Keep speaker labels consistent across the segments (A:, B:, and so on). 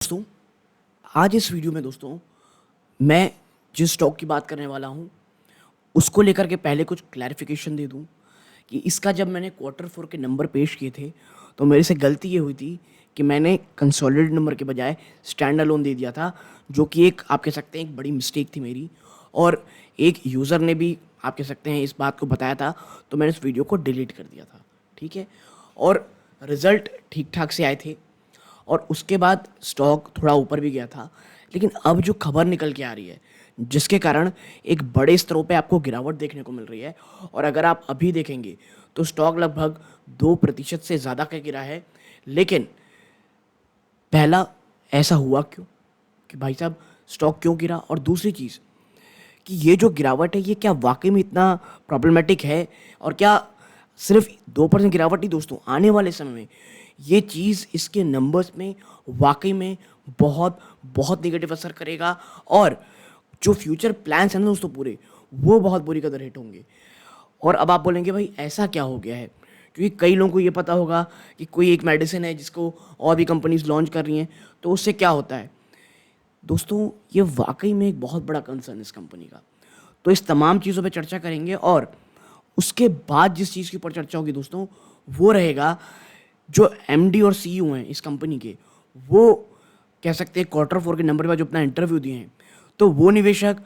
A: दोस्तों, आज इस वीडियो में दोस्तों मैं जिस स्टॉक की बात करने वाला हूँ उसको लेकर के पहले कुछ क्लैरिफिकेशन दे दूँ कि इसका जब मैंने क्वार्टर फोर के नंबर पेश किए थे तो मेरे से गलती ये हुई थी कि मैंने कंसोलिडेटेड नंबर के बजाय स्टैंड अलोन दे दिया था, जो कि एक आप कह सकते हैं एक बड़ी मिस्टेक थी मेरी। और एक यूज़र ने भी आप कह सकते हैं इस बात को बताया था, तो मैंने इस वीडियो को डिलीट कर दिया था। ठीक है, और रिज़ल्ट ठीक ठाक से आए थे और उसके बाद स्टॉक थोड़ा ऊपर भी गया था। लेकिन अब जो खबर निकल के आ रही है जिसके कारण एक बड़े स्तरों पे आपको गिरावट देखने को मिल रही है, और अगर आप अभी देखेंगे तो स्टॉक लगभग 2% से ज़्यादा का गिरा है। लेकिन पहला, ऐसा हुआ क्यों कि भाई साहब स्टॉक क्यों गिरा, और दूसरी चीज़ कि ये जो गिरावट है ये क्या वाकई में इतना प्रॉब्लमेटिक है, और क्या सिर्फ 2% गिरावट ही दोस्तों आने वाले समय में ये चीज़ इसके नंबर्स में वाकई में बहुत बहुत नेगेटिव असर करेगा, और जो फ्यूचर प्लान्स हैं ना दोस्तों पूरे, वो बहुत बुरी कदर हिट होंगे। और अब आप बोलेंगे भाई ऐसा क्या हो गया है, क्योंकि कई लोगों को ये पता होगा कि कोई एक मेडिसिन है जिसको और भी कंपनीज लॉन्च कर रही हैं, तो उससे क्या होता है दोस्तों। ये वाकई में एक बहुत बड़ा कंसर्न है इस कंपनी का। तो इस तमाम चीज़ों पे चर्चा करेंगे, और उसके बाद जिस चीज़ के ऊपर चर्चा होगी दोस्तों वो रहेगा जो एमडी और सीईओ हैं इस कंपनी के, वो कह सकते हैं क्वार्टर फोर के नंबर पर जो अपना इंटरव्यू दिए हैं, तो वो निवेशक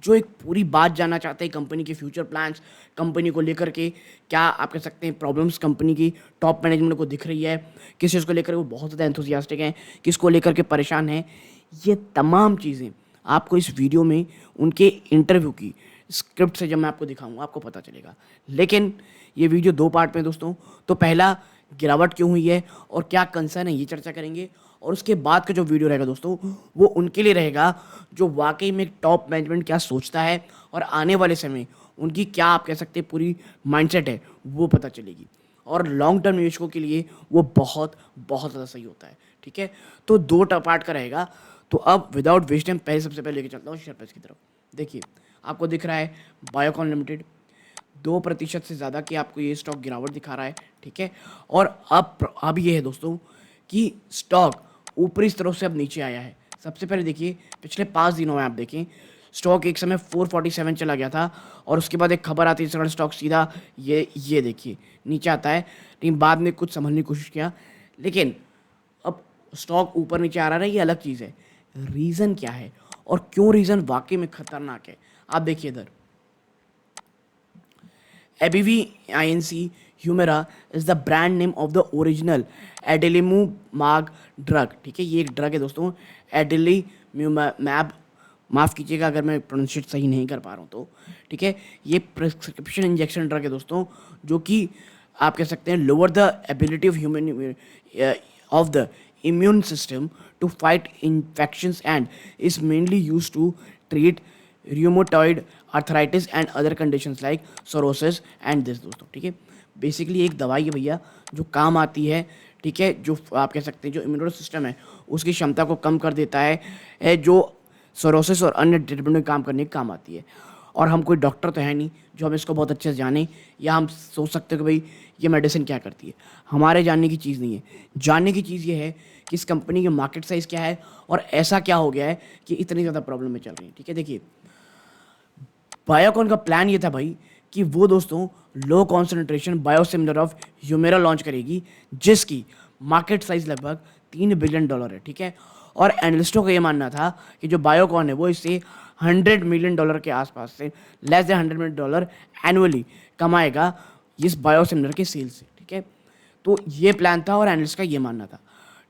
A: जो एक पूरी बात जानना चाहते हैं कंपनी के फ्यूचर प्लान्स, कंपनी को लेकर के क्या आप कह सकते हैं प्रॉब्लम्स कंपनी की टॉप मैनेजमेंट को दिख रही है, किस चीज़ को लेकर वो बहुत ज़्यादा एंथुसियास्टिक हैं, किसको लेकर के परेशान हैं, ये तमाम चीज़ें आपको इस वीडियो में उनके इंटरव्यू की स्क्रिप्ट से जब मैं आपको दिखाऊंगा आपको पता चलेगा। लेकिन ये वीडियो दो पार्ट में दोस्तों, तो पहला गिरावट क्यों हुई है और क्या कंसर्न है ये चर्चा करेंगे, और उसके बाद का जो वीडियो रहेगा दोस्तों वो उनके लिए रहेगा जो वाकई में टॉप मैनेजमेंट क्या सोचता है और आने वाले समय उनकी क्या आप कह सकते हैं पूरी माइंडसेट है वो पता चलेगी, और लॉन्ग टर्म निवेशकों के लिए वो बहुत बहुत ज़्यादा सही होता है। ठीक है, तो दो पार्ट का रहेगा। तो अब विदाउट वेस्ट टाइम पहले सबसे पहले लेके चलता हूँ शेयर प्राइस की तरफ। देखिए आपको दिख रहा है बायोकॉन लिमिटेड 2% से ज़्यादा की आपको ये स्टॉक गिरावट दिखा रहा है। ठीक है, और अब ये है दोस्तों कि स्टॉक ऊपरी स्तरों से अब नीचे आया है। सबसे पहले देखिए पिछले 5 दिनों में आप देखें स्टॉक एक समय 447 चला गया था, और उसके बाद एक खबर आती है स्टॉक सीधा ये देखिए नीचे आता है, लेकिन बाद में कुछ समझने की कोशिश किया, लेकिन अब स्टॉक ऊपर नीचे आ रहा है, ये अलग चीज़ है। रीज़न क्या है और क्यों रीज़न वाकई में खतरनाक है, आप देखिए इधर ABV INC Humira is the brand name of the original Adalimumab drug। ठीक है, ये एक ड्रग है दोस्तों Adalimumab, माफ़ कीजिएगा अगर मैं प्रोनाउंसिएट सही नहीं कर पा रहा हूँ तो। ठीक है, ये प्रिस्क्रिप्शन इंजेक्शन ड्रग है दोस्तों, जो कि आप कह सकते हैं lower the ability of human of the immune system to fight infections and is mainly used to treat rheumatoid arthritis and other conditions like cirrhosis and this दोस्तों। ठीक है, बेसिकली एक दवाई है भैया जो काम आती है। ठीक है, जो आप कह सकते हैं जो इम्यूनो सिस्टम है उसकी क्षमता को कम कर देता है जो सरोसिस और अन्य ट्रीटमेंट में काम करने के काम आती है। और हम कोई डॉक्टर तो है नहीं जो हम इसको बहुत अच्छे से जाने, या हम सोच सकते हो कि भाई ये मेडिसिन क्या करती है। हमारे जानने की चीज़ नहीं है, जानने की चीज़ ये है कि इस कंपनी के मार्केट साइज़ क्या है और ऐसा क्या हो गया है कि इतनी ज़्यादा प्रॉब्लम में चल रही है। ठीक है, देखिए बायोकॉन का प्लान ये था भाई कि वो दोस्तों low concentration biosimilar of Humira launch करेगी, जिसकी मार्केट साइज लगभग $3 बिलियन है। ठीक है, और एनालिस्टों का ये मानना था कि जो बायोकॉन है वो इससे $100 मिलियन के आसपास से लेस देन $100 मिलियन एनुअली कमाएगा इस बायोसिमिलर के सेल से। ठीक है, तो ये प्लान था और एनालिस्ट का ये मानना था।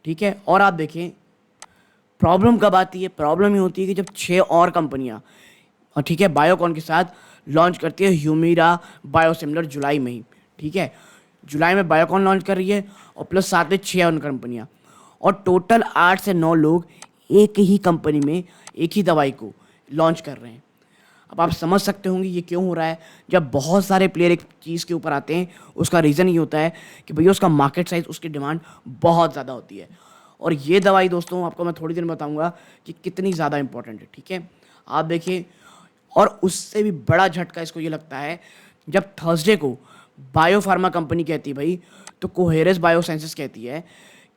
A: ठीक है, और आप देखें प्रॉब्लम कब आती है, प्रॉब्लम ये होती है कि जब 6 और कंपनियां और ठीक है बायोकॉन के साथ लॉन्च करती है ह्यूमिरा बायोसिमिलर जुलाई में ही। ठीक है, जुलाई में बायोकॉन लॉन्च कर रही है और प्लस साथ में 6 और कंपनियां, और टोटल 8 से 9 लोग एक ही कंपनी में एक ही दवाई को लॉन्च कर रहे हैं। अब आप समझ सकते होंगे ये क्यों हो रहा है। जब बहुत सारे प्लेयर एक चीज़ के ऊपर आते हैं उसका रीज़न ये होता है कि भैया उसका मार्केट साइज, उसकी डिमांड बहुत ज़्यादा होती है। और ये दवाई दोस्तों आपको मैं थोड़ी देर में बताऊंगा कि कितनी ज़्यादा इंपॉर्टेंट है। ठीक है, आप देखिए, और उससे भी बड़ा झटका इसको ये लगता है जब थर्सडे को बायो फार्मा कंपनी कहती है भाई, तो कोहेरेस बायोसाइंसेस कहती है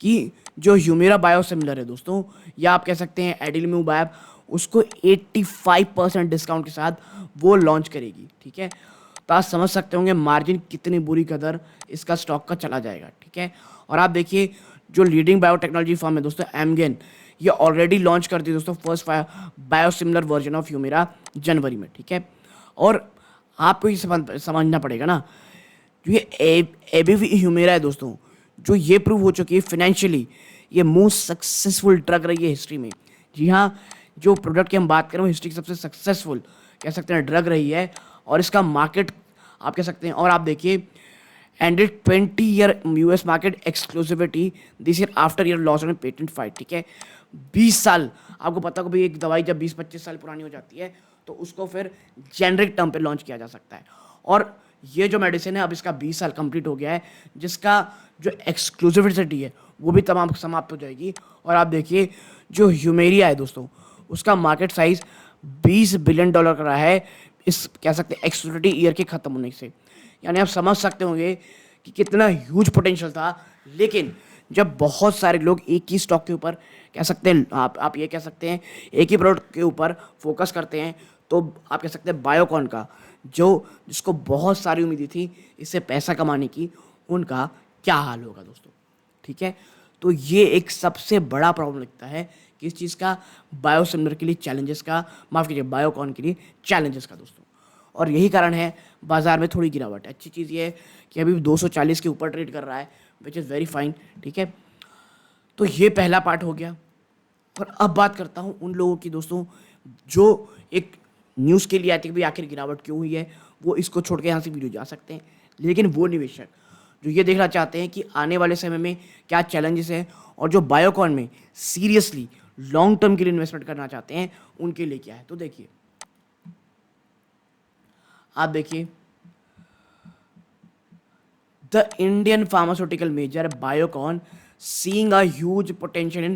A: कि जो ह्यूमिरा बायोसिमिलर है दोस्तों, या आप कह सकते हैं एडिलम्यूब, उसको 85% डिस्काउंट के साथ वो लॉन्च करेगी। ठीक है, तो आप समझ सकते होंगे मार्जिन कितनी बुरी कदर इसका स्टॉक का चला जाएगा। ठीक है, और आप देखिए जो लीडिंग बायोटेक्नोलॉजी फर्म है दोस्तों एमगेन, ये ऑलरेडी लॉन्च कर दी दोस्तों फर्स्ट बायोसिमिलर वर्जन ऑफ ह्यूमिरा जनवरी में। ठीक है, और आपको ये समझना पड़ेगा ना, जो ये एबीवी ह्यूमेरा है दोस्तों, जो ये प्रूव हो चुकी है फाइनेंशियली ये मोस्ट सक्सेसफुल ड्रग रही है हिस्ट्री में। जी हाँ, जो प्रोडक्ट की हम बात करें वो हिस्ट्री की सबसे सक्सेसफुल कह सकते हैं ड्रग रही है, और इसका मार्केट आप कह सकते हैं, और आप देखिए ended 20 year US market exclusivity this year after year loss on patent fight. ठीक है, 20 साल, आपको पता हो भाई एक दवाई जब 20-25 साल पुरानी हो जाती है तो उसको फिर जेनरिक टर्म पे लॉन्च किया जा सकता है, और ये जो मेडिसिन है अब इसका 20 साल कंप्लीट हो गया है, जिसका जो एक्सक्लूसिविटी है वो भी तमाम समाप्त हो जाएगी। और आप देखिए जो ह्यूमेरिया है दोस्तों, उसका मार्केट साइज $20 बिलियन का रहा है इस कह सकते हैं एक्सक्लूसिविटी ईयर के ख़त्म होने से। यानी आप समझ सकते होंगे कि कितना ह्यूज पोटेंशियल था, लेकिन जब बहुत सारे लोग एक ही स्टॉक के ऊपर कह सकते हैं, आप ये कह सकते हैं एक ही प्रोडक्ट के ऊपर फोकस करते हैं, तो आप कह सकते हैं बायोकॉन का जिसको बहुत सारी उम्मीदें थी इससे पैसा कमाने की, उनका क्या हाल होगा दोस्तों। ठीक है, तो ये एक सबसे बड़ा प्रॉब्लम लगता है किस चीज़ का, बायोसिमिलर के लिए चैलेंजेस का, माफ़ कीजिए बायोकॉन के लिए चैलेंजेस का दोस्तों। और यही कारण है बाजार में थोड़ी गिरावट है। अच्छी चीज़ ये है कि अभी 240 के ऊपर ट्रेड कर रहा है, विच इज़ वेरी फाइन। ठीक है, तो ये पहला पार्ट हो गया। और अब बात करता हूँ उन लोगों की दोस्तों जो एक न्यूज़ के लिए आती है कि भाई आखिर गिरावट क्यों हुई है, वो इसको छोड़ के यहाँ से वीडियो जा सकते हैं। लेकिन वो निवेशक जो ये देखना चाहते हैं कि आने वाले समय में क्या चैलेंजेस हैं, और जो बायोकॉन में सीरियसली लॉन्ग टर्म के लिए इन्वेस्टमेंट करना चाहते हैं, उनके लिए क्या है, तो देखिए आप देखिए the Indian pharmaceutical major Biocon seeing a huge potential in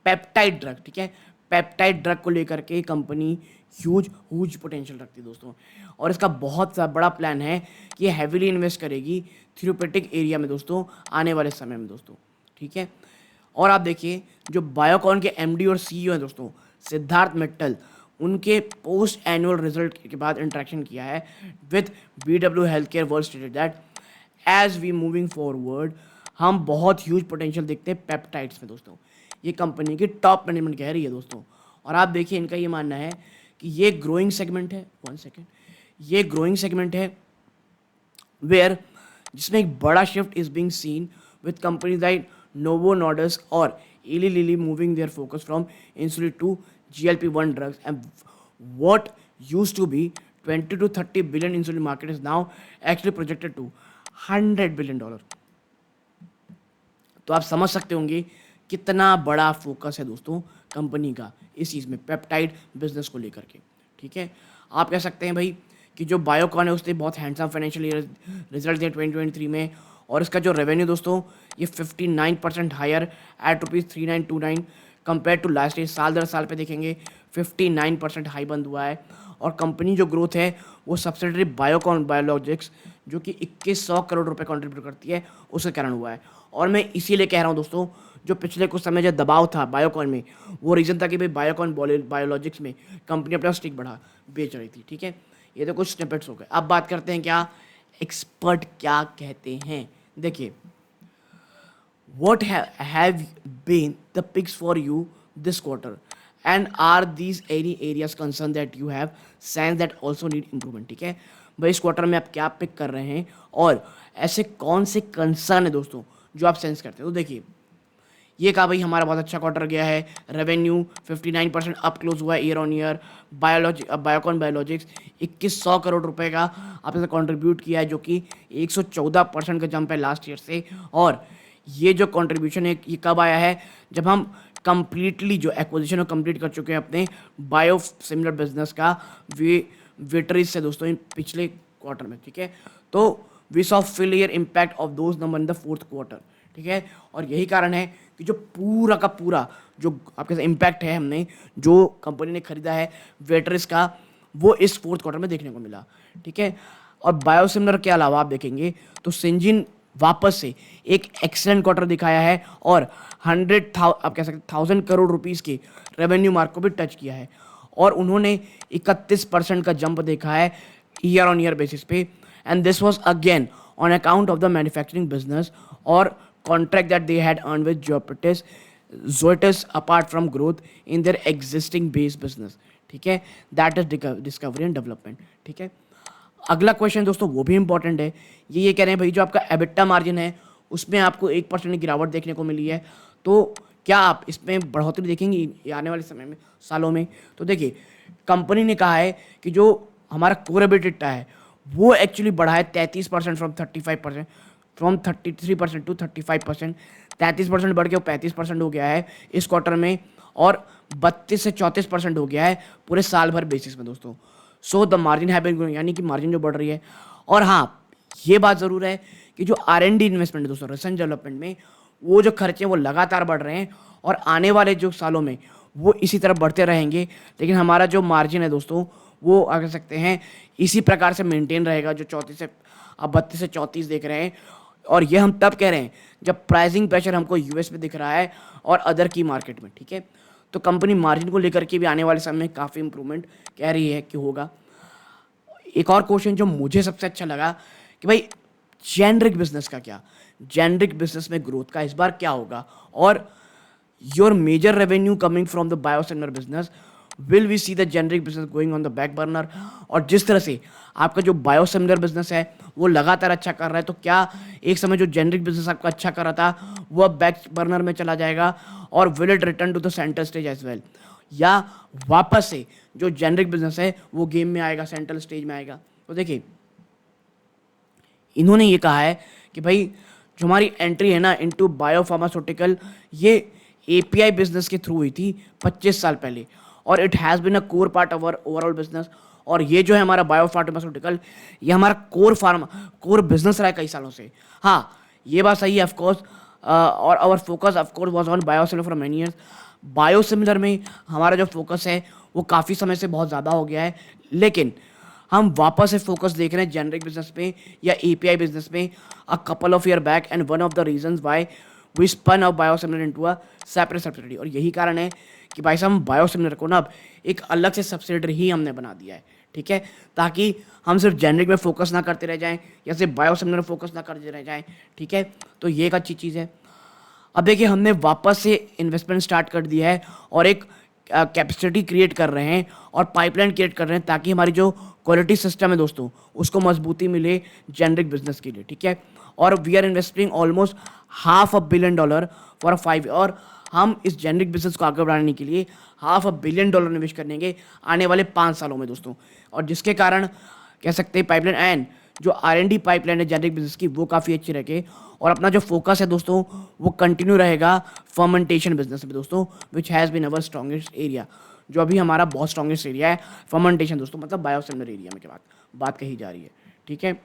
A: peptide drug. ठीक है, पेप्टाइड ड्रग को लेकर के कंपनी ह्यूज पोटेंशियल रखती है दोस्तों, और इसका बहुत सा बड़ा प्लान है कि ये हैविली इन्वेस्ट करेगी थेरेप्यूटिक एरिया में दोस्तों आने वाले समय में दोस्तों। ठीक है, और आप देखिए जो बायोकॉन के एमडी और सीईओ हैं दोस्तों सिद्धार्थ मित्तल, उनके पोस्ट एनुअल रिजल्ट के बाद इंटरेक्शन किया है with BW health care world stated that as we moving forward हम बहुत ह्यूज पोटेंशियल देखते हैं पेप्टाइड्स में दोस्तों। ये कंपनी की टॉप मैनेजमेंट कह रही है दोस्तों, और आप देखिए इनका ये मानना है कि ये ग्रोइंग सेगमेंट है, ये ग्रोइंग सेगमेंट है वेयर जिसमें एक बड़ा shift is being seen with companies like Novo Nordisk और Eli Lilly moving their focus from insulin to GLP-1 drugs, and what used to be 20 to 30 billion insulin market is now actually projected to $100 billion। तो आप समझ सकते होंगे कितना बड़ा focus है दोस्तों कंपनी का इस चीज़ में पेप्टाइड बिजनेस को लेकर के। ठीक है, आप कह सकते हैं भाई कि जो बायोकॉन है उसने बहुत हैंडसम फाइनेंशियल रिजल्ट दिए 2023 में, और इसका जो रेवेन्यू दोस्तों ये 59% higher at ₹3929 compare to last year. साल दर साल पे देखेंगे 59% हाई बंद हुआ है, और कंपनी जो ग्रोथ है वो सब्सिडरी बायोकॉन बायोलॉजिक्स जो कि 2100 करोड़ रुपए कंट्रीब्यूट करती है उसके कारण हुआ है। और मैं इसीलिए कह रहा हूँ दोस्तों जो पिछले कुछ समय जो दबाव था बायोकॉन में, वो रीज़न था कि भाई बायोकॉन बायोलॉजिक्स में कंपनी अपना स्टिक बढ़ा बेच रही थी। ठीक है, ये तो कुछ स्निपेट्स हो गए। अब बात करते हैं क्या एक्सपर्ट क्या कहते हैं। देखिए what have been the picks for you this quarter, and are these any areas concern that you have sensed that also need improvement। ठीक है भाई, इस क्वार्टर में आप क्या पिक कर रहे हैं और ऐसे कौन से कंसर्न है दोस्तों जो आप सेंस करते हैं। तो देखिए ये कहा भाई हमारा बहुत अच्छा क्वार्टर गया है, रेवेन्यू 59% अप क्लोज हुआ है year on year, Biocon biologics 2100 crore रुपए का आपने कंट्रीब्यूट किया है जो कि 114% का जंप है लास्ट ईयर से। और ये जो कंट्रीब्यूशन है ये कब आया है, जब हम कंप्लीटली जो एक्विजिशन कंप्लीट कर चुके हैं अपने बायो सिमिलर बिजनेस का वेटरीज से दोस्तों इन पिछले क्वार्टर में। ठीक है, तो we saw full year impact of those number in the fourth quarter. ठीक है, और यही कारण है कि जो पूरा का पूरा जो आपके इम्पैक्ट है हमने जो कंपनी ने खरीदा है वेटरीज का वो इस फोर्थ क्वार्टर में देखने को मिला। ठीक है, और बायोसिमिलर के अलावा आप देखेंगे तो सिंजिन वापस से एक एक्सेलेंट क्वार्टर दिखाया है और आप कह सकते 1,000 करोड़ रुपीस के रेवेन्यू मार्क को भी टच किया है और उन्होंने 31% का जंप देखा है ईयर ऑन ईयर बेसिस पे and this was again on account of the manufacturing business और contract that they had earn with Zoetis apart from growth in their existing base business. ठीक है, that is discovery and development. ठीक है, अगला question दोस्तों वो भी important है. ये कह रहे हैं भाई जो आपका एबिटा मार्जिन है उसमें आपको 1% की गिरावट देखने को मिली है, तो क्या आप इसमें बढ़ोतरी देखेंगे आने वाले समय में, सालों में? तो देखिए, कंपनी ने कहा है कि जो हमारा कोर एबिटा है वो एक्चुअली बढ़ा है 33% फ्रॉम 35%, फ्रॉम 33% टू 35%. 33% बढ़ के वो 35% हो गया है इस क्वार्टर में और 32 से 34% हो गया है पूरे साल भर बेसिस में दोस्तों. So the margin have been growing, यानी कि मार्जिन जो बढ़ रही है. और हाँ, ये बात ज़रूर है कि जो R&D इन्वेस्टमेंट है दोस्तों, रिसर्च डेवलपमेंट में, वो जो खर्चे वो लगातार बढ़ रहे हैं और आने वाले जो सालों में वो इसी तरह बढ़ते रहेंगे. लेकिन हमारा जो मार्जिन है दोस्तों वो आ कह सकते हैं इसी प्रकार से मेंटेन रहेगा, जो 34 से अब 32 से 34 देख रहे हैं. और ये हम तब कह रहे हैं जब प्राइसिंग प्रेशर हमको यूएस में दिख रहा है और अदर की मार्केट में. ठीक है, तो कंपनी मार्जिन को लेकर के भी आने वाले समय में काफ़ी इंप्रूवमेंट कह रही है कि होगा. एक और क्वेश्चन जो मुझे सबसे अच्छा लगा कि भाई जेनरिक बिजनेस का क्या, जेनरिक बिजनेस में ग्रोथ का इस बार क्या होगा और your major revenue coming from the biosimilar business, will we see the generic business going on the back burner. और जिस तरह से आपका जो बायोसिमिलर बिजनेस है वो लगातार अच्छा कर रहा है, तो क्या एक समय जो जेनरिक बिजनेस आपका अच्छा कर रहा था वो अब बैक बर्नर में चला जाएगा और will it return to the centre stage as well, या वापस से जो जेनरिक बिजनेस है वो गेम में आएगा, सेंट्रल स्टेज में आएगा? तो देखिए, इन्होंने ये कहा है कि भाई जो हमारी एंट्री है ना इनटू बायोफार्मास्यूटिकल, ये एपीआई बिजनेस के थ्रू हुई थी 25 साल पहले और it has been a core part of our overall business. और ये जो है हमारा बायोफार्मास्यूटिकल, ये हमारा कोर बिजनेस रहा है कई सालों से. हाँ, ये बात सही है ऑफकोर्स, और our focus of course was on biosimilar for many years. Biosimilar में हमारा जो फोकस है वो काफ़ी समय से बहुत ज़्यादा हो गया है, लेकिन हम वापस से फोकस देख रहे हैं जेनरिक बिजनेस पे या एपीआई बिजनेस में a couple of year back. And one of the reasons why we spun off biosimilar into a separate subsidiary. और यही कारण है कि भाई साहब हम बायोसिमिलर को ना अब एक अलग से सब्सिडियरी ही हमने बना दिया है. ठीक है, ताकि हम सिर्फ जेनरिक में फोकस ना करते रह जाएं या सिर्फ बायोसिमिलर में फोकस ना करते रह जाएं. ठीक है, तो ये एक अच्छी चीज़ है. अब देखिए, हमने वापस से इन्वेस्टमेंट स्टार्ट कर दिया है और एक कैपेसिटी क्रिएट कर रहे हैं और पाइपलाइन क्रिएट कर रहे हैं ताकि हमारी जो क्वालिटी सिस्टम है दोस्तों उसको मजबूती मिले जेनरिक बिजनेस के लिए. ठीक है, और we are investing almost $500 million for 5 और हम इस जेनरिक बिजनेस को आगे बढ़ाने के लिए $500 million निवेश करेंगे आने वाले 5 सालों में दोस्तों. और जिसके कारण कह सकते हैं पाइपलाइन एंड जो R&D पाइपलाइन है जेनरिक बिजनेस की वो काफ़ी अच्छी रखे. और अपना जो फोकस है दोस्तों वो कंटिन्यू रहेगा फर्मेंटेशन बिजनेस में दोस्तों, which has been our strongest area. जो अभी हमारा बहुत स्ट्रॉन्गेस्ट एरिया है फर्मेंटेशन दोस्तों, मतलब बायोसिमिलर एरिया में के बात कही जा रही है. ठीक है,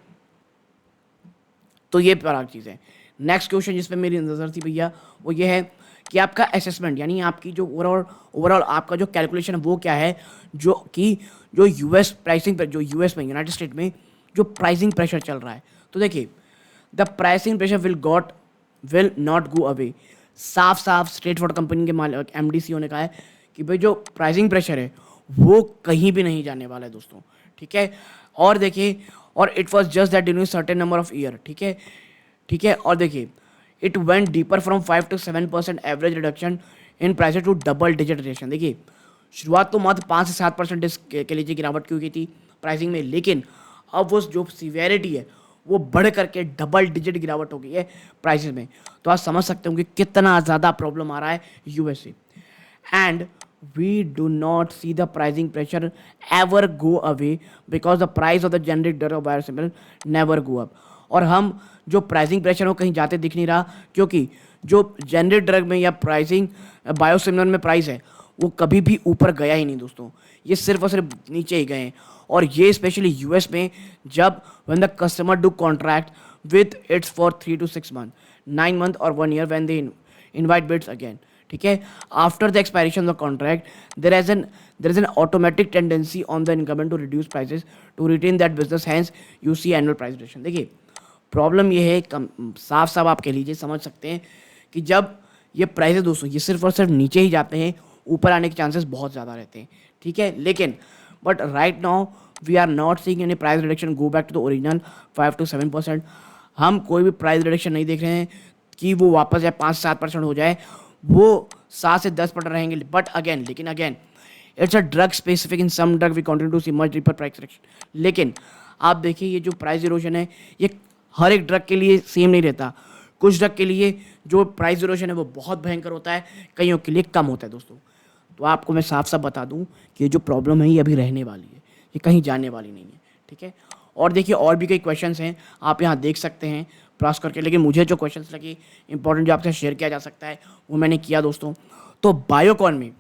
A: तो ये पराग चीज़ है. नेक्स्ट क्वेश्चन जिस पे मेरी नज़र थी भैया वो ये है कि आपका असेसमेंट, यानी आपकी जो ओवरऑल आपका जो कैलकुलेशन है वो क्या है, जो कि जो यूएस प्राइसिंग पर, जो यूएस में, यूनाइटेड स्टेट में जो प्राइसिंग प्रेशर चल रहा है. तो देखिए, the pricing pressure will not go away. साफ स्ट्रेट फॉरवर्ड कंपनी के मालिक MD CEO ने कहा है कि भाई जो प्राइसिंग प्रेशर है वो कहीं भी नहीं जाने वाला है दोस्तों. ठीक है, और देखिए, और it was just that during certain number of year. ठीक है, और देखिए, it went deeper from 5 to 7% average reduction in price to double digit reduction. देखिए, शुरुआत तो मात्र 5 से 7% के लिए गिरावट क्यों की थी प्राइसिंग में, लेकिन अब वो जो सीवियरिटी है वो बढ़ करके डबल डिजिट गिरावट हो गई है प्राइसेस में. तो आप समझ सकते हो कि कितना ज़्यादा प्रॉब्लम आ रहा है यूएस से. And we do not see the pricing pressure ever go away because the price of the generic drug of biosimilar never go up. और हम जो प्राइसिंग प्रेशर हो कहीं जाते दिख नहीं रहा, क्योंकि जो जेनरिक ड्रग में या प्राइसिंग बायोसिमिलर में प्राइस है वो कभी भी ऊपर गया ही नहीं दोस्तों, ये सिर्फ और सिर्फ नीचे ही गए हैं. और ये स्पेशली यूएस में जब when the customer do contract with it's for 3 to 6 months, 9 months और 1 year when they invite bids again. ठीक है, after the expiration of the contract there is an automatic tendency on the increment to reduce prices to retain that business, hence you see annual price reduction. देखिए, problem ये है, कम साफ साफ आप कह लीजिए, समझ सकते हैं कि जब ये प्राइसेस दोस्तों ये सिर्फ और सिर्फ नीचे ही जाते हैं, ऊपर आने के चांसेस बहुत ज़्यादा रहते हैं, ठीक है। लेकिन but right now we are not seeing any price reduction go back to the original 5 to 7%। हम कोई भी प्राइस रिडक्शन नहीं देख रहे हैं कि वो वापस जाए 5-7% हो जाए, वो 7 से 10% रहेंगे। बट अगेन लेकिन again it's a drug specific, in some drug we continue to see much deeper price reduction. लेकिन आप देखिए ये जो प्राइस इरोजन है ये हर एक ड्रग के लिए सेम नहीं रहता। कुछ ड्रग के लिए जो प्राइस इरोजन है वो बहुत भयंकर होता है, कईयों के लिए कम होता है दोस्तों। तो आपको मैं साफ साफ बता दूं कि ये जो प्रॉब्लम है ये अभी रहने वाली है, ये कहीं जाने वाली नहीं है, ठीक है। और देखिए और भी कई क्वेश्चंस हैं, आप यहाँ देख सकते हैं क्रॉस करके। लेकिन मुझे जो क्वेश्चंस लगे इंपॉर्टेंट जो आपसे शेयर किया जा सकता है वो मैंने किया दोस्तों। तो बायोकॉन में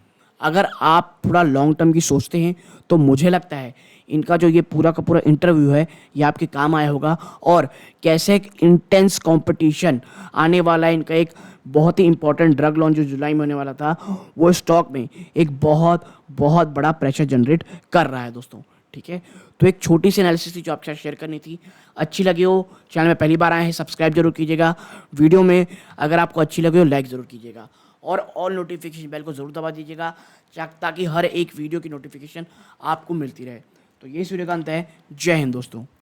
A: अगर आप थोड़ा लॉन्ग टर्म की सोचते हैं तो मुझे लगता है इनका जो ये पूरा का पूरा इंटरव्यू है ये आपके काम आया होगा। और कैसे एक इंटेंस कंपटीशन आने वाला है, इनका एक बहुत ही इंपॉर्टेंट ड्रग लॉन्च जो जुलाई में होने वाला था वो स्टॉक में एक बहुत बहुत बड़ा प्रेशर जनरेट कर रहा है दोस्तों, ठीक है। तो एक छोटी सी एनालिसिस थी जो आपके साथ शेयर करनी थी। अच्छी लगी हो, चैनल में पहली बार आए हैं सब्सक्राइब जरूर कीजिएगा। वीडियो में अगर आपको अच्छी लगी हो लाइक ज़रूर कीजिएगा और ऑल नोटिफिकेशन बेल को ज़रूर दबा दीजिएगा ताकि हर एक वीडियो की नोटिफिकेशन आपको मिलती रहे। तो ये इस वीडियो का अंत है। जय हिंद दोस्तों।